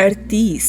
38।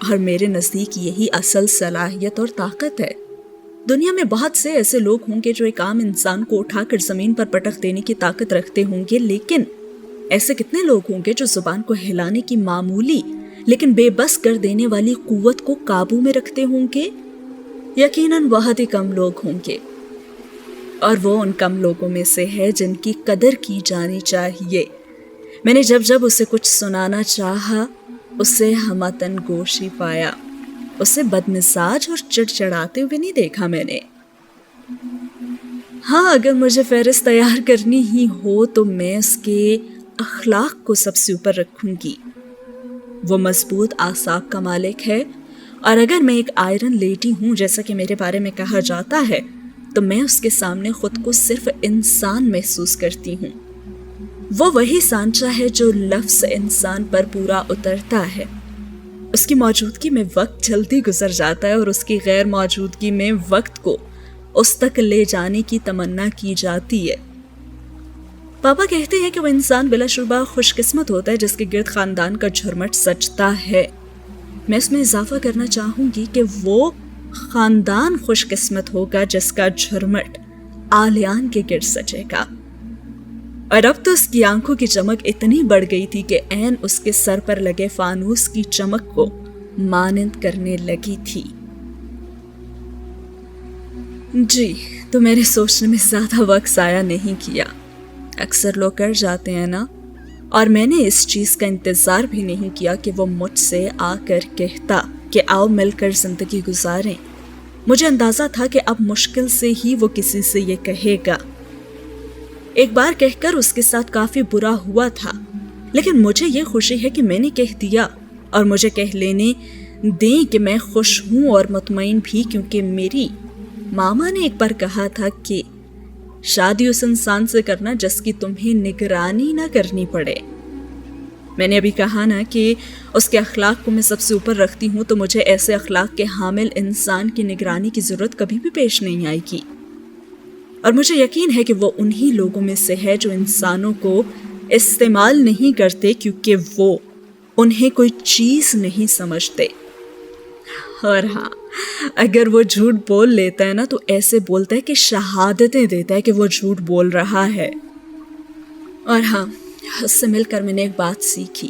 اور میرے نزدیک یہی اصل صلاحیت اور طاقت ہے۔ دنیا میں بہت سے ایسے لوگ ہوں گے جو ایک عام انسان کو اٹھا کر زمین پر پٹک دینے کی طاقت رکھتے ہوں گے، لیکن ایسے کتنے لوگ ہوں گے جو زبان کو ہلانے کی معمولی لیکن بے بس کر دینے والی قوت کو قابو میں رکھتے ہوں گے؟ یقیناً بہت ہی کم لوگ ہوں گے، اور وہ ان کم لوگوں میں سے ہے جن کی قدر کی جانی چاہیے۔ میں نے جب اسے کچھ سنانا چاہا، اسے ہمتن گوشی پایا، اسے بدمزاج اور چڑچڑاتے ہوئے نہیں دیکھا میں نے۔ ہاں، اگر مجھے فہرست تیار کرنی ہی ہو تو میں اس کے اخلاق کو سب سے اوپر رکھوں گی۔ وہ مضبوط اعصاب کا مالک ہے، اور اگر میں ایک آئرن لیڈی ہوں جیسا کہ میرے بارے میں کہا جاتا ہے، تو میں اس کے سامنے خود کو صرف انسان محسوس کرتی ہوں۔ وہ وہی سانچہ ہے جو لفظ انسان پر پورا اترتا ہے۔ اس کی موجودگی میں وقت جلدی گزر جاتا ہے، اور اس کی غیر موجودگی میں وقت کو اس تک لے جانے کی تمنا کی جاتی ہے۔ پاپا کہتے ہیں کہ وہ انسان بلا شبہ خوش قسمت ہوتا ہے جس کے گرد خاندان کا جھرمٹ سجتا ہے۔ میں اس میں اضافہ کرنا چاہوں گی کہ وہ خاندان خوش قسمت ہوگا جس کا جھرمٹ آلیان کے گرد سجے گا۔ اور اب تو اس کی آنکھوں کی چمک اتنی بڑھ گئی تھی کہ عین اس کے سر پر لگے فانوس کی چمک کو مانند کرنے لگی تھی۔ جی، تو میرے سوچنے میں زیادہ وقت ضائع نہیں کیا۔ اکثر لوگ کر جاتے ہیں نا، اور میں نے اس چیز کا انتظار بھی نہیں کیا کہ وہ مجھ سے آ کر کہتا کہ آؤ مل کر زندگی گزاریں۔ مجھے اندازہ تھا کہ اب مشکل سے ہی وہ کسی سے یہ کہے گا۔ ایک بار کہہ کر اس کے ساتھ کافی برا ہوا تھا، لیکن مجھے یہ خوشی ہے کہ میں نے کہہ دیا، اور مجھے کہہ لینے دیں کہ میں خوش ہوں اور مطمئن بھی، کیونکہ میری ماما نے ایک بار کہا تھا کہ شادی اس انسان سے کرنا جس کی تمہیں نگرانی نہ کرنی پڑے۔ میں نے ابھی کہا نا کہ اس کے اخلاق کو میں سب سے اوپر رکھتی ہوں، تو مجھے ایسے اخلاق کے حامل انسان کی نگرانی کی ضرورت کبھی بھی پیش نہیں آئے گی۔ اور مجھے یقین ہے کہ وہ انہی لوگوں میں سے ہے جو انسانوں کو استعمال نہیں کرتے کیونکہ وہ انہیں کوئی چیز نہیں سمجھتے۔ اور ہاں، اگر وہ جھوٹ بول لیتا ہے نا تو ایسے بولتا ہے کہ شہادتیں دیتا ہے کہ وہ جھوٹ بول رہا ہے۔ اور ہاں، اس سے مل کر میں نے ایک بات سیکھی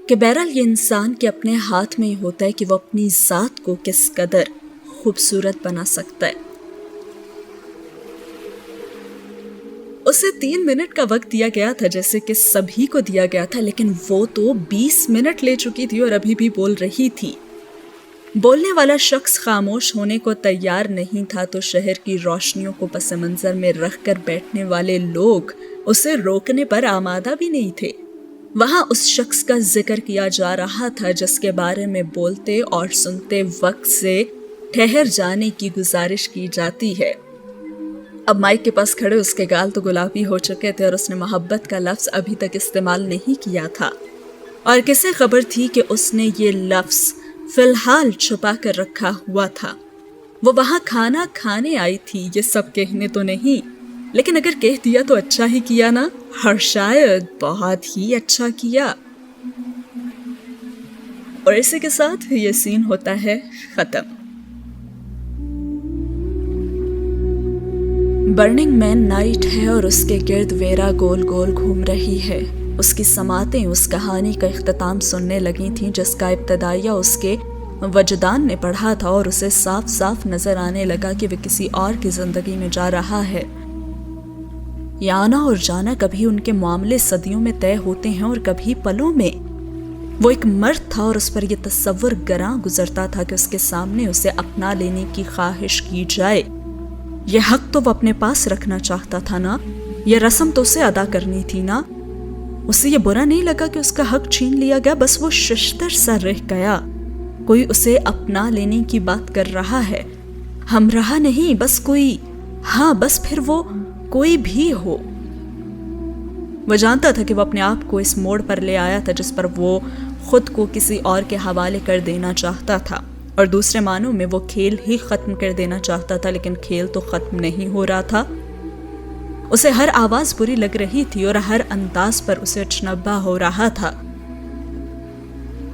کہ بہرحال یہ انسان کے اپنے ہاتھ میں ہی ہوتا ہے کہ وہ اپنی ذات کو کس قدر خوبصورت بنا سکتا ہے۔ اسے 3 منٹ کا وقت دیا گیا تھا جیسے کہ سبھی کو دیا گیا تھا، لیکن وہ تو 20 منٹ لے چکی تھی اور ابھی بھی بول رہی تھی۔ بولنے والا شخص خاموش ہونے کو تیار نہیں تھا تو شہر کی روشنیوں کو پس منظر میں رکھ کر بیٹھنے والے لوگ اسے روکنے پر آمادہ بھی نہیں تھے۔ وہاں اس شخص کا ذکر کیا جا رہا تھا جس کے بارے میں بولتے اور سنتے وقت سے ٹھہر جانے کی گزارش کی جاتی ہے۔ اب مائک کے پاس کھڑے اس کے گال تو گلابی ہو چکے تھے اور اس نے محبت کا لفظ ابھی تک استعمال نہیں کیا تھا، اور کسے خبر تھی کہ اس نے یہ لفظ فی الحال چھپا کر رکھا ہوا تھا۔ وہ وہاں کھانا کھانے آئی تھی، یہ سب کہنے تو نہیں، لیکن اگر کہہ دیا تو اچھا ہی کیا نا، اور شاید بہت ہی اچھا کیا۔ اور اسی کے ساتھ یہ سین ہوتا ہے ختم۔ برننگ مین نائٹ ہے اور اس کے گرد ویرا گول گول گھوم رہی ہے۔ اس کی سماعتیں اس کہانی کا اختتام سننے لگی تھیں جس کا ابتدائیہ اس کے وجدان نے پڑھا تھا، اور اسے صاف صاف نظر آنے لگا کہ وہ کسی اور کی زندگی میں جا رہا ہے۔ یہ آنا اور جانا کبھی ان کے معاملے صدیوں میں طے ہوتے ہیں اور کبھی پلوں میں۔ وہ ایک مرد تھا اور اس پر یہ تصور گراں گزرتا تھا کہ اس کے سامنے اسے اپنا لینے کی خواہش کی جائے۔ یہ حق تو وہ اپنے پاس رکھنا چاہتا تھا نا، یہ رسم تو اسے ادا کرنی تھی نا۔ اسے یہ برا نہیں لگا کہ اس کا حق چھین لیا گیا، بس وہ ششدر سا رہ گیا۔ کوئی اسے اپنا لینے کی بات کر رہا ہے، ہم رہا نہیں، بس کوئی، ہاں بس پھر وہ کوئی بھی ہو۔ وہ جانتا تھا کہ وہ اپنے آپ کو اس موڑ پر لے آیا تھا جس پر وہ خود کو کسی اور کے حوالے کر دینا چاہتا تھا، اور دوسرے معنوں میں وہ کھیل ہی ختم کر دینا چاہتا تھا، لیکن کھیل تو ختم نہیں ہو رہا تھا۔ اسے ہر آواز بری لگ رہی تھی اور ہر انداز پر اسے اچنبا ہو رہا تھا۔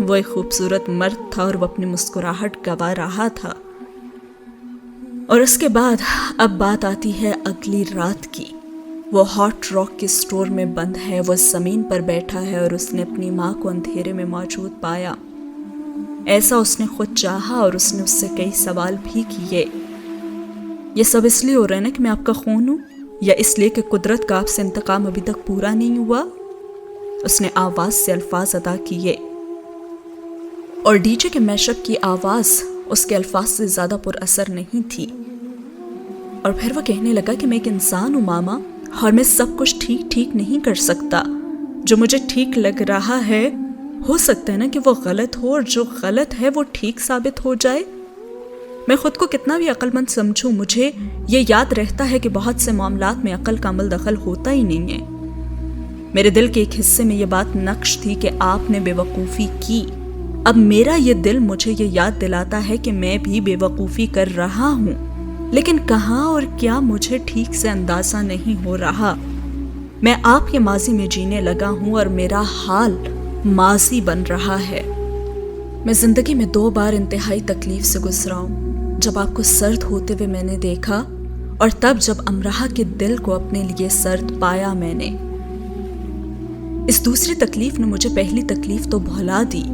وہ ایک خوبصورت مرد تھا اور وہ اپنی مسکراہٹ گوا رہا تھا. اور اس کے بعد اب بات آتی ہے اگلی رات کی. وہ ہاٹ راک کے اسٹور میں بند ہے، وہ زمین پر بیٹھا ہے اور اس نے اپنی ماں کو اندھیرے میں موجود پایا. ایسا اس نے خود چاہا اور اس نے اس سے کئی سوال بھی کیے. یہ سب اس لیے ہو رہا ہے نا کہ میں آپ کا خون ہوں، یا اس لیے کہ قدرت کا آپ سے انتقام ابھی تک پورا نہیں ہوا؟ اس نے آواز سے الفاظ ادا کیے اور ڈی جے کے میش اپ کی آواز اس کے الفاظ سے زیادہ پر اثر نہیں تھی. اور پھر وہ کہنے لگا کہ میں ایک انسان ہوں ماما، اور میں سب کچھ ٹھیک نہیں کر سکتا. جو مجھے ٹھیک لگ رہا ہے ہو سکتا ہے نا کہ وہ غلط ہو، اور جو غلط ہے وہ ٹھیک ثابت ہو جائے. میں خود کو کتنا بھی عقل مند سمجھوں، مجھے یہ یاد رہتا ہے کہ بہت سے معاملات میں عقل کا عمل دخل ہوتا ہی نہیں ہے. میرے دل کے ایک حصے میں یہ بات نقش تھی کہ آپ نے بے وقوفی کی. اب میرا یہ دل مجھے یہ یاد دلاتا ہے کہ میں بھی بے وقوفی کر رہا ہوں، لیکن کہاں اور کیا مجھے ٹھیک سے اندازہ نہیں ہو رہا. میں آپ کے ماضی میں جینے لگا ہوں اور میرا حال ماضی بن رہا ہے. میں زندگی میں 2 بار انتہائی تکلیف سے گزرا ہوں. جب آپ کو سرد ہوتے ہوئے میں نے دیکھا، اور تب جب امراہ کے دل کو اپنے لیے سرد پایا میں نے. اس دوسری تکلیف نے مجھے پہلی تکلیف تو بھلا دی،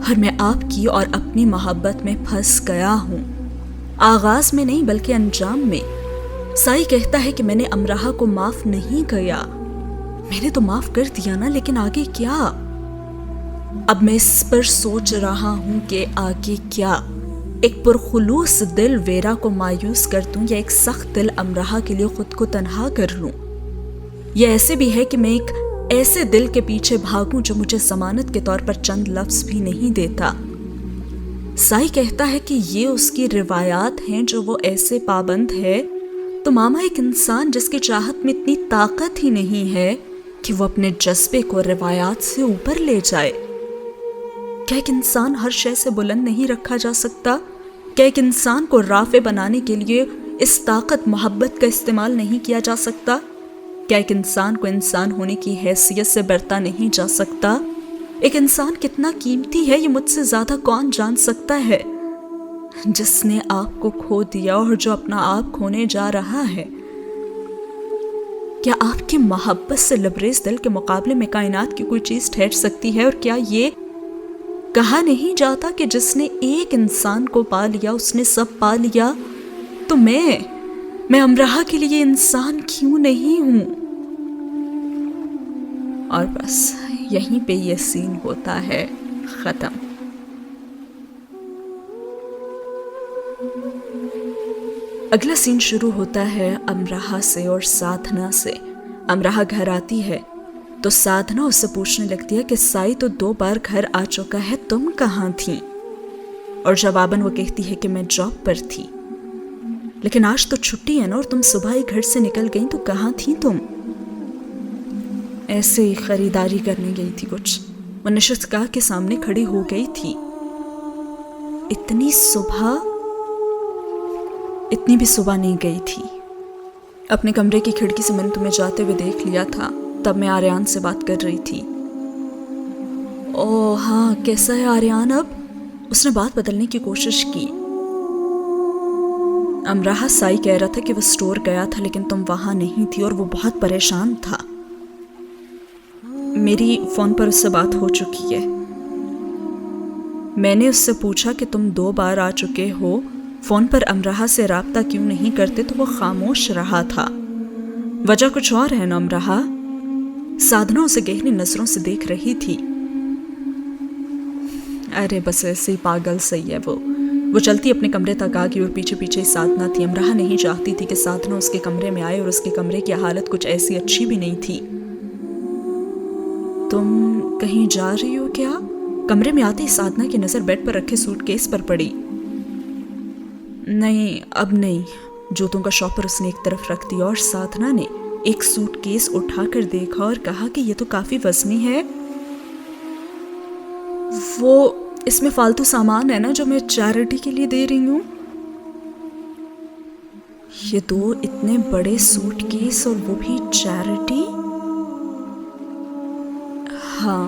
اور میں آپ کی اور اپنی محبت میں پھنس گیا ہوں. آغاز میں نہیں بلکہ انجام میں. سائی کہتا ہے کہ میں نے امراہ کو معاف نہیں کیا. میں نے تو معاف کر دیا نا، لیکن آگے کیا؟ اب میں اس پر سوچ رہا ہوں کہ آگے کیا. ایک پرخلوص دل ویرا کو مایوس کر دوں، یا ایک سخت دل امراہ کے لیے خود کو تنہا کر لوں. یہ ایسے بھی ہے کہ میں ایک ایسے دل کے پیچھے بھاگوں جو مجھے ضمانت کے طور پر چند لفظ بھی نہیں دیتا. سائی کہتا ہے کہ یہ اس کی روایات ہیں جو وہ ایسے پابند ہے. تو ماما، ایک انسان جس کی چاہت میں اتنی طاقت ہی نہیں ہے کہ وہ اپنے جذبے کو روایات سے اوپر لے جائے. کیا ایک انسان ہر شے سے بلند نہیں رکھا جا سکتا؟ کیا ایک انسان کو رافع بنانے کے لیے اس طاقت محبت کا استعمال نہیں کیا جا سکتا؟ کیا ایک انسان کو انسان ہونے کی حیثیت سے برتا نہیں جا سکتا؟ ایک انسان کتنا قیمتی ہے یہ مجھ سے زیادہ کون جان سکتا ہے؟ جس نے آپ کو کھو دیا اور جو اپنا آپ کھونے جا رہا ہے. کیا آپ کی محبت سے لبریز دل کے مقابلے میں کائنات کی کوئی چیز ٹھہر سکتی ہے؟ اور کیا یہ کہا نہیں جاتا کہ جس نے ایک انسان کو پا لیا اس نے سب پا لیا؟ تو میں امراہ کے لیے انسان کیوں نہیں ہوں؟ اور بس یہیں پہ یہ سین ہوتا ہے ختم. اگلا سین شروع ہوتا ہے امراہ سے اور سادھنا سے. امراہ گھر آتی ہے تو سادھنا اس سے پوچھنے لگتی ہے کہ سائی تو 2 بار گھر آ چکا ہے، تم کہاں تھی؟ اور جواباً وہ کہتی ہے کہ میں جاب پر تھی. لیکن آج تو چھٹی ہے نا، اور تم صبح ہی گھر سے نکل گئی، تو کہاں تھی تم؟ ایسے ہی خریداری کرنے گئی تھی کچھ. وہ نشست گاہ کے سامنے کھڑی ہو گئی تھی. اتنی بھی صبح نہیں گئی تھی. اپنے کمرے کی کھڑکی سے میں نے تمہیں جاتے ہوئے دیکھ لیا تھا. تب میں آریان سے بات کر رہی تھی. اوہ ہاں، کیسا ہے آریان اب؟ اس نے بات بدلنے کی کوشش کی. امراہ، سائی کہہ رہا تھا کہ وہ سٹور گیا تھا لیکن تم وہاں نہیں تھی اور وہ بہت پریشان تھا. میری فون پر اس سے بات ہو چکی ہے. میں نے اس سے پوچھا کہ تم 2 بار آ چکے ہو، فون پر امراہ سے رابطہ کیوں نہیں کرتے، تو وہ خاموش رہا تھا. وجہ کچھ اور ہے نا امراہ؟ سادھنا اسے گہری نظروں سے دیکھ رہی تھی. ارے بس ایسے ہی پاگل سہی ہے وہ چلتی اپنے کمرے تک آ گئی اور پیچھے پیچھے سادھنا تھی. امراہ نہیں چاہتی تھی کہ سادھنا اس کے کمرے میں آئے، اور اس کے کمرے کی حالت کچھ ایسی اچھی بھی نہیں تھی. تم کہیں جا رہی ہو کیا؟ کمرے میں آتے ہی سادھنا کی نظر بیڈ پر رکھے سوٹ کیس پر پڑی. نہیں، اب نہیں. جوتوں کا شاپر اس نے ایک طرف رکھ دیا اور سادھنا نے ایک سوٹ کیس اٹھا کر دیکھا اور کہا کہ یہ تو کافی وزنی ہے. وہ اس میں فالتو سامان ہے نا جو میں چیریٹی کے لیے دے رہی ہوں. یہ 2 اتنے بڑے سوٹ کیس اور وہ بھی چیریٹی؟ ہاں.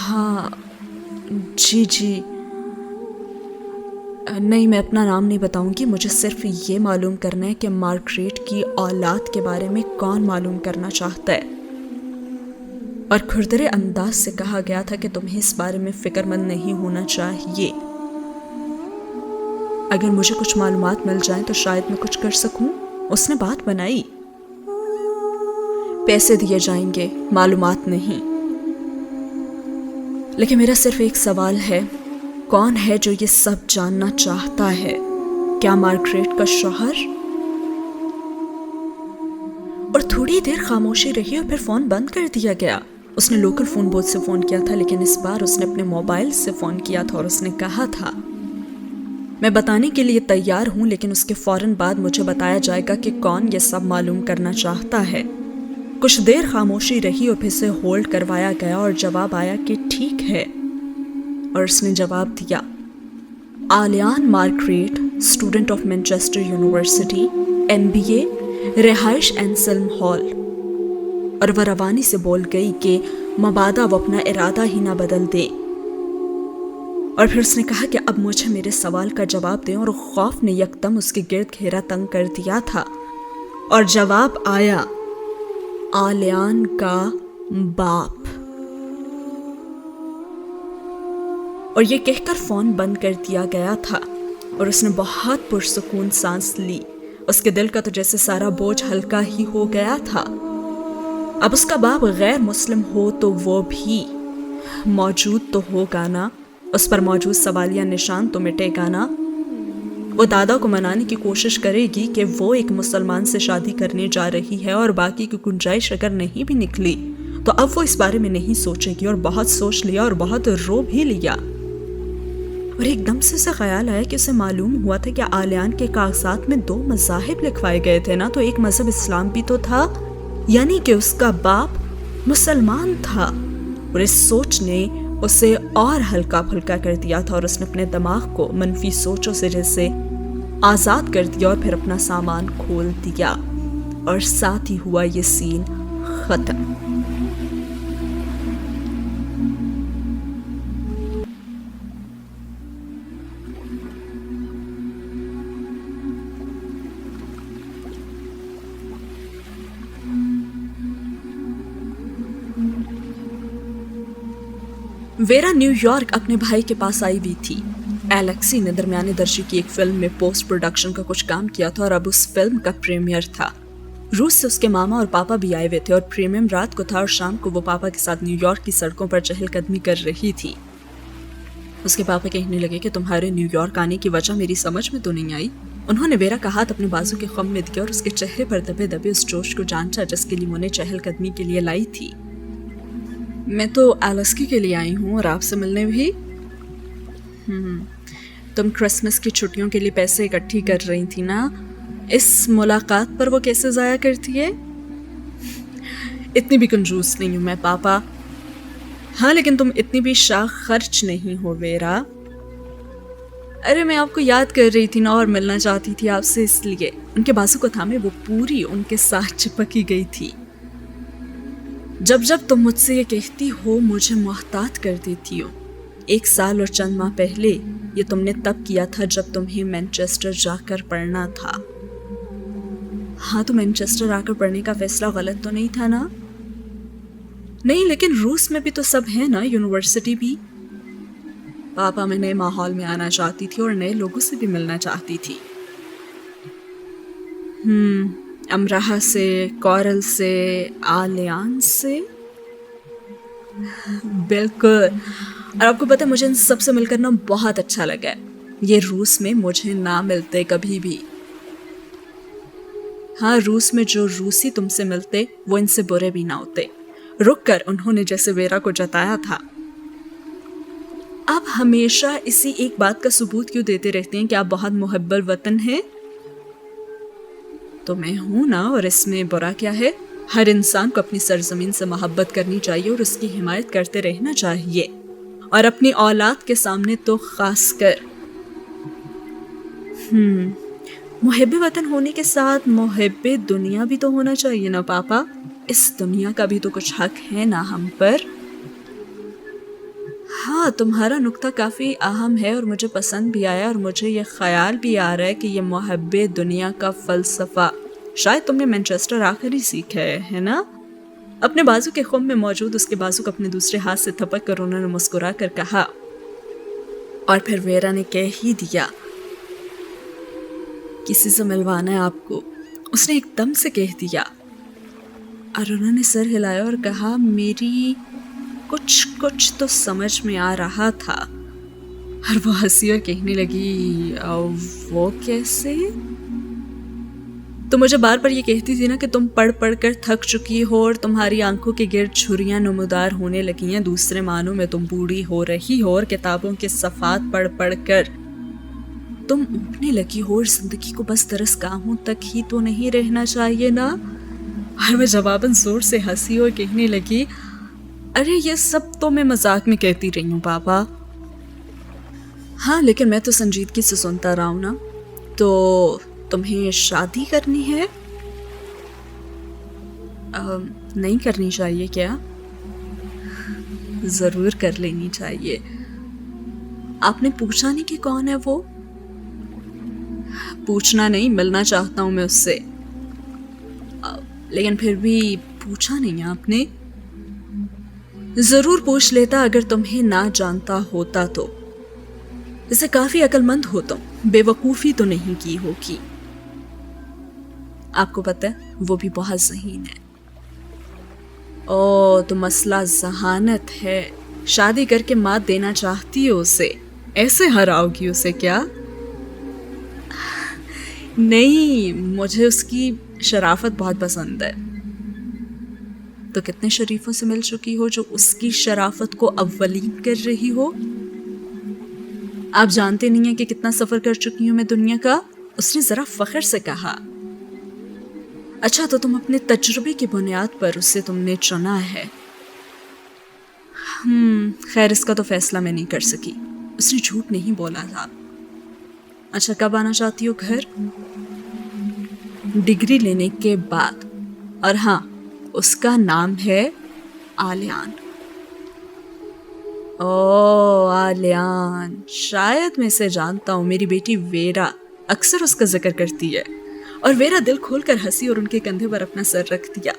ہاں جی جی، نہیں میں اپنا نام نہیں بتاؤں گی، مجھے صرف یہ معلوم کرنا ہے کہ مارگریٹ کی اولاد کے بارے میں کون معلوم کرنا چاہتا ہے. اور کھردرے انداز سے کہا گیا تھا کہ تمہیں اس بارے میں فکر مند نہیں ہونا چاہیے. اگر مجھے کچھ معلومات مل جائیں تو شاید میں کچھ کر سکوں. اس نے بات بنائی. پیسے دیے جائیں گے، معلومات نہیں. لیکن میرا صرف ایک سوال ہے، کون ہے جو یہ سب جاننا چاہتا ہے؟ کیا مارگریٹ کا شوہر؟ اور تھوڑی دیر خاموشی رہی اور پھر فون بند کر دیا گیا. اس نے لوکل فون بوتھ سے فون کیا تھا، لیکن اس بار اس نے اپنے موبائل سے فون کیا تھا اور اس نے کہا تھا میں بتانے کے لیے تیار ہوں، لیکن اس کے فوراً بعد مجھے بتایا جائے گا کہ کون یہ سب معلوم کرنا چاہتا ہے. کچھ دیر خاموشی رہی اور پھر سے ہولڈ کروایا گیا اور جواب آیا کہ ٹھیک ہے. اور اس نے جواب دیا، آلیان Margaret, student of Manchester University, MBA، رہائش اینسلم ہال. اور وہ روانی سے بول گئی کہ مبادا وہ اپنا ارادہ ہی نہ بدل دے. اور پھر اس نے کہا کہ اب مجھے میرے سوال کا جواب دیں، اور خوف نے یکدم اس کے گرد گھیرا تنگ کر دیا تھا. اور جواب آیا، آلیان کا باپ. اور یہ کہہ کر فون بند کر دیا گیا تھا اور اس نے بہت پرسکون سانس لی. اس کے دل کا تو جیسے سارا بوجھ ہلکا ہی ہو گیا تھا. اب اس کا باپ غیر مسلم ہو تو وہ بھی موجود تو ہوگا نا، اس پر موجود سوالیہ نشان تو مٹے گا نا. وہ دادا کو منانے کی کوشش کرے گی کہ وہ ایک مسلمان سے شادی کرنے جا رہی ہے، اور باقی کی گنجائش اگر نہیں بھی نکلی تو اب وہ اس بارے میں نہیں سوچے گی. اور بہت سوچ لیا اور بہت رو بھی لیا. اور ایک دم سے اسے خیال آیا کہ اسے معلوم ہوا تھا کہ آلیان کے کاغذات میں 2 مذاہب لکھوائے گئے تھے نا، تو ایک مذہب اسلام بھی تو تھا، یعنی کہ اس کا باپ مسلمان تھا. اور اس سوچ نے اسے اور ہلکا پھلکا کر دیا تھا، اور اس نے اپنے دماغ کو منفی سوچوں سے جیسے آزاد کر دیا اور پھر اپنا سامان کھول دیا. اور ساتھ ہی ہوا یہ سین ختم. ویرا نیو یارک اپنے بھائی کے پاس آئی ہوئی تھی. الیکسی نے درمیانے درجے کی ایک فلم میں پوسٹ پروڈکشن کا کچھ کام کیا تھا، اور اب اس فلم کا پریمیئر تھا. روس سے اس کے ماما اور پاپا بھی آئے ہوئے تھے، اور پریمیم رات کو تھا، اور شام کو وہ پاپا کے ساتھ نیو یارک کی سڑکوں پر چہل قدمی کر رہی تھی. اس کے پاپا کہنے لگے کہ تمہارے نیو یارک آنے کی وجہ میری سمجھ میں تو نہیں آئی. انہوں نے ویرا کا ہاتھ اپنے بازو کے خم میں دیا اور اس کے چہرے پر دبے دبے اس جوش کو جانچا جس کے لیے انہیں چہل قدمی کے لیے لائی تھی. میں تو الیکسی کے لیے آئی ہوں، اور آپ سے ملنے بھی. تم کرسمس کی چھٹیوں کے لیے پیسے اکٹھی کر رہی تھی نا، اس ملاقات پر وہ کیسے ضائع کرتی ہے؟ اتنی بھی کنجوس نہیں ہوں میں پاپا. ہاں لیکن تم اتنی بھی شاخ خرچ نہیں ہو ویرا. ارے میں آپ کو یاد کر رہی تھی نا، اور ملنا چاہتی تھی آپ سے، اس لیے. ان کے بازو کو تھامے وہ پوری ان کے ساتھ چپکی گئی تھی. جب جب تم مجھ سے یہ کہتی ہو مجھے محتاط کر دیتی ہو. 1 سال اور چند ماہ پہلے یہ تم نے تب کیا تھا جب تمہیں مینچسٹر جا کر پڑھنا تھا. ہاں تو مینچسٹر آ کر پڑھنے کا فیصلہ غلط تو نہیں تھا نا؟ نہیں، لیکن روس میں بھی تو سب ہے نا، یونیورسٹی بھی. پاپا میں نئے ماحول میں آنا چاہتی تھی اور نئے لوگوں سے بھی ملنا چاہتی تھی. امراہ سے، کورل سے، آلیان سے. بالکل. اور آپ کو پتہ ہے مجھے ان سب سے مل کر نا بہت اچھا لگا ہے. یہ روس میں مجھے نہ ملتے کبھی بھی. ہاں، روس میں جو روسی تم سے ملتے وہ ان سے برے بھی نہ ہوتے. رک کر انہوں نے جیسے ویرا کو جتایا تھا. آپ ہمیشہ اسی ایک بات کا ثبوت کیوں دیتے رہتے ہیں کہ آپ بہت محب الوطن ہیں؟ تو میں ہوں نا، اور اس میں برا کیا ہے؟ ہر انسان کو اپنی سرزمین سے محبت کرنی چاہیے اور اس کی حمایت کرتے رہنا چاہیے، اور اپنی اولاد کے سامنے تو خاص کر. محب وطن ہونے کے ساتھ محب دنیا بھی تو ہونا چاہیے نا پاپا. اس دنیا کا بھی تو کچھ حق ہے نا ہم پر. ہاں تمہارا نکتہ کافی اہم ہے اور مجھے پسند بھی آیا، اور مجھے یہ خیال بھی آ رہا ہے کہ یہ محب دنیا کا فلسفہ شاید تم نے مینچسٹر آخری سیکھا ہے نا؟ اپنے بازو کے خم میں موجود اس کے بازو کو اپنے دوسرے ہاتھ سے تھپک کر انہوں نے مسکرا کر کہا، اور پھر ویرا نے کہہ ہی دیا، کسی سے ملوانا ہے آپ کو، اس نے ایک دم سے کہہ دیا، اور انہوں نے سر ہلایا اور کہا، میری کچھ تو سمجھ میں آ رہا تھا۔ اور وہ ہنسی اور کہنے لگی، وہ کیسے؟ تو مجھے بار بار یہ کہتی تھی نا کہ تم پڑھ کر تھک چکی ہو اور تمہاری آنکھوں کے گرد جھریاں نمودار ہونے لگی ہیں، دوسرے معنوں میں تم بوڑھی ہو رہی ہو، اور کتابوں کے صفحات پڑھ کر تم اٹھنے لگی ہو، اور زندگی کو بس درس گاہوں تک ہی تو نہیں رہنا چاہیے نا؟ اور میں جواباً زور سے ہنسی اور کہنے لگی، ارے یہ سب تو میں مذاق میں کہتی رہی ہوں پاپا۔ ہاں لیکن میں تو سنجیدگی سے سنتا رہا ہوں نا۔ تو تمہیں شادی کرنی ہے؟ نہیں کرنی چاہیے کیا؟ ضرور کر لینی چاہیے۔ آپ نے پوچھا نہیں کہ کون ہے وہ؟ پوچھنا نہیں، ملنا چاہتا ہوں میں اس سے۔ لیکن پھر بھی پوچھا نہیں آپ نے؟ ضرور پوچھ لیتا اگر تمہیں نہ جانتا ہوتا تو۔ اسے کافی عقل مند ہو تم، بے وقوفی تو نہیں کی ہوگی۔ آپ کو پتہ ہے وہ بھی بہت ذہین ہے۔ او تو مسئلہ ذہانت ہے، شادی کر کے مات دینا چاہتی ہو اسے، ایسے ہراؤ گی اسے کیا؟ نہیں، مجھے اس کی شرافت بہت پسند ہے۔ تو کتنے شریفوں سے مل چکی ہو جو اس کی شرافت کو اولین کر رہی ہو؟ آپ جانتے نہیں ہیں کہ کتنا سفر کر چکی ہوں میں دنیا کا، اس نے ذرا فخر سے کہا۔ اچھا تو تم اپنے تجربے کی بنیاد پر اسے تم نے چنا ہے۔ خیر اس کا تو فیصلہ میں نہیں کر سکی، اس نے جھوٹ نہیں بولا تھا۔ اچھا کب آنا چاہتی ہو گھر؟ ڈگری لینے کے بعد، اور ہاں اس کا نام ہے آلیان۔ او آلیان، شاید میں اسے جانتا ہوں، میری بیٹی ویرا اکثر اس کا ذکر کرتی ہے۔ اور ویرا دل کھول کر ہنسی اور ان کے کندھے پر اپنا سر رکھ دیا۔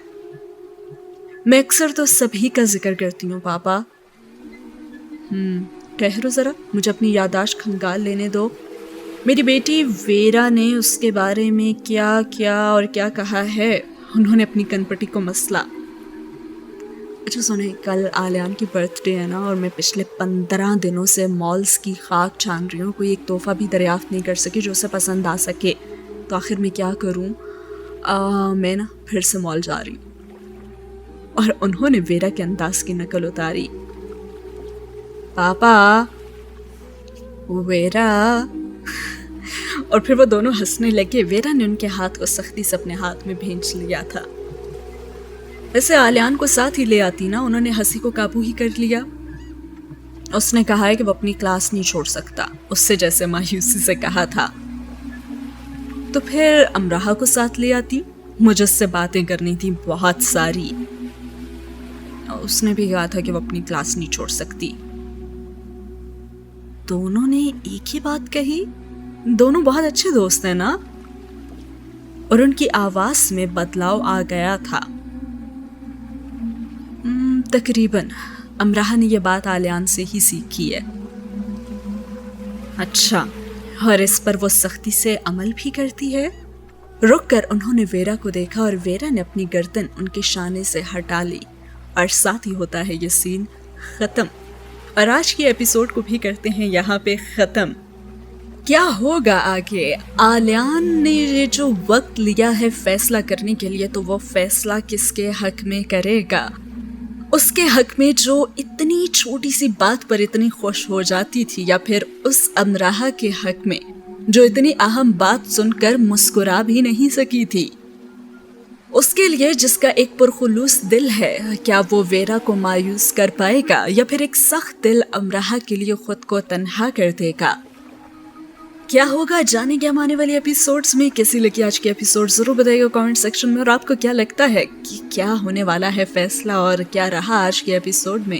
میں اکثر تو سبھی کا ذکر کرتی ہوں پاپا۔ ٹھہرو ذرا، مجھے اپنی یادداشت کھنگال لینے دو۔ میری بیٹی ویرا نے اس کے بارے میں کیا کہا ہے؟ انہوں نے اپنی کنپٹی کو مسلا۔ اچھا سنیں، کل آلیان کی برتھ ڈے ہے نا، اور میں پچھلے 15 دنوں سے مالز کی خاک چھان رہی ہوں، کوئی ایک تحفہ بھی دریافت نہیں کر سکی جو اسے پسند آ سکے۔ تو آخر میں کیا کروں؟ میں نا پھر سے مال جا رہی ہوں۔ اور انہوں نے ویرا کے انداز کی نقل اتاری۔ پاپا، ویرا۔ اور پھر وہ دونوں ہنسنے لگے۔ ویرا نے ان کے ہاتھ کو سختی سے اپنے ہاتھ میں بھینچ لیا تھا۔ ویسے آلیان کو ساتھ ہی لے آتی نا، انہوں نے ہنسی کو قابو ہی کر لیا۔ اس نے کہا ہے کہ وہ اپنی کلاس نہیں چھوڑ سکتا، اس سے جیسے مایوسی سے کہا تھا۔ تو پھر امراحہ کو ساتھ لے آتی، مجھے اس سے باتیں کرنی تھی بہت ساری۔ اس نے بھی کہا تھا کہ وہ اپنی کلاس نہیں چھوڑ سکتی۔ دونوں نے ایک ہی بات کہی؟ دونوں بہت اچھے دوست ہیں نا؟ اور ان کی آواز میں بدلاؤ آ گیا تھا۔ تقریباً امراحہ نے یہ بات آلیان سے ہی سیکھی ہے۔ اچھا، اور اس پر وہ سختی سے عمل بھی کرتی ہے؟ رک کر انہوں نے ویرا کو دیکھا اور ویرا نے اپنی گردن ان کے شانے سے ہٹا لی، اور ساتھ ہی ہوتا ہے یہ سین ختم۔ اور آج کی ایپیسوڈ کو بھی کرتے ہیں یہاں پہ ختم۔ کیا ہوگا آگے؟ آلیان نے یہ جو وقت لیا ہے فیصلہ کرنے کے لیے، تو وہ فیصلہ کس کے حق میں کرے گا؟ اس کے حق میں جو اتنی چھوٹی سی بات پر اتنی خوش ہو جاتی تھی، یا پھر اس امراحہ کے حق میں جو اتنی اہم بات سن کر مسکرا بھی نہیں سکی تھی؟ اس کے لیے جس کا ایک پرخلوص دل ہے، کیا وہ ویرا کو مایوس کر پائے گا، یا پھر ایک سخت دل امراحہ کے لیے خود کو تنہا کر دے گا؟ کیا ہوگا جانیں گے ہم آنے والی ایپیسوڈز میں۔ کیسی لگی آج کی ایپیسوڈ ضرور بتائیے گا کامنٹ سیکشن میں، اور آپ کو کیا لگتا ہے کہ کیا ہونے والا ہے فیصلہ، اور کیا رہا آج کی ایپیسوڈ میں۔